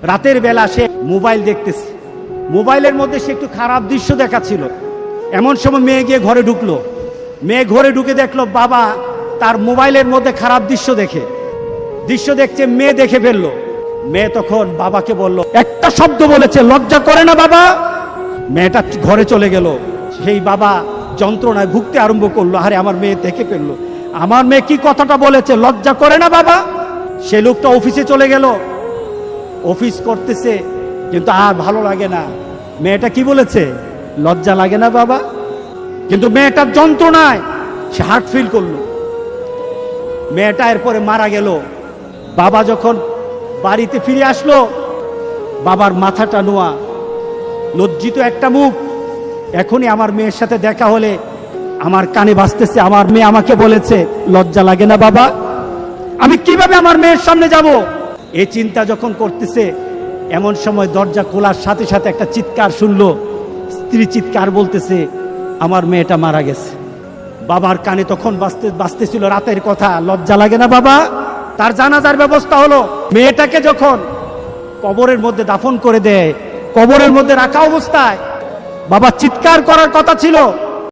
রাতের বেলা সে মোবাইল দেখতেছে, মোবাইলের মধ্যে সে একটু খারাপ দৃশ্য দেখাচ্ছিল। এমন সময় মেয়ে গিয়ে ঘরে ঢুকলো। মেয়ে ঘরে ঢুকে দেখলো বাবা তার মোবাইলের মধ্যে খারাপ দৃশ্য দেখছে, মেয়ে দেখে ফেললো। মেয়ে তখন বাবাকে বলল, একটা শব্দ বলেছে, লজ্জা করে না বাবা? মেয়েটা ঘরে চলে গেল। সেই বাবা যন্ত্রণায় ভুগতে আরম্ভ করলো, আরে আমার মেয়ে দেখে ফেললো, আমার মেয়ে কি কথাটা বলেছে, লজ্জা করে না বাবা? সে লোকটা অফিসে চলে গেল, অফিস করতেছে, কিন্তু আর ভালো লাগে না। মেয়েটা কি বলেছে, লজ্জা লাগে না বাবা? কিন্তু মেয়েটার যন্ত্রণায় সে হার্ট ফিল করলো। মেয়েটা এরপরে মারা গেল। বাবা যখন বাড়িতে ফিরে আসলো, বাবার মাথাটা নোয়া, লজ্জিত একটা মুখ। এখনই আমার মেয়ের সাথে দেখা হলে আমার কানে বাজতেছে, আমার মেয়ে আমাকে বলেছে, লজ্জা লাগে না বাবা? আমি কিভাবে আমার মেয়ের সামনে যাব? এই চিন্তা যখন করতেছে, এমন সময় দরজা খোলার সাথে সাথে একটা চিৎকার শুনলো। স্ত্রী চিৎকার বলতেছে, আমার মেয়েটা মারা গেছে। বাবার কানে তখন বাজতেছিল রাতের কথা, লজ্জা লাগে না বাবা? তার জানাজার ব্যবস্থা হলো। মেয়েটাকে যখন কবরের মধ্যে দাফন করে দেয়, কবরের মধ্যে রাখা অবস্থায় বাবা চিৎকার করার কথা ছিল,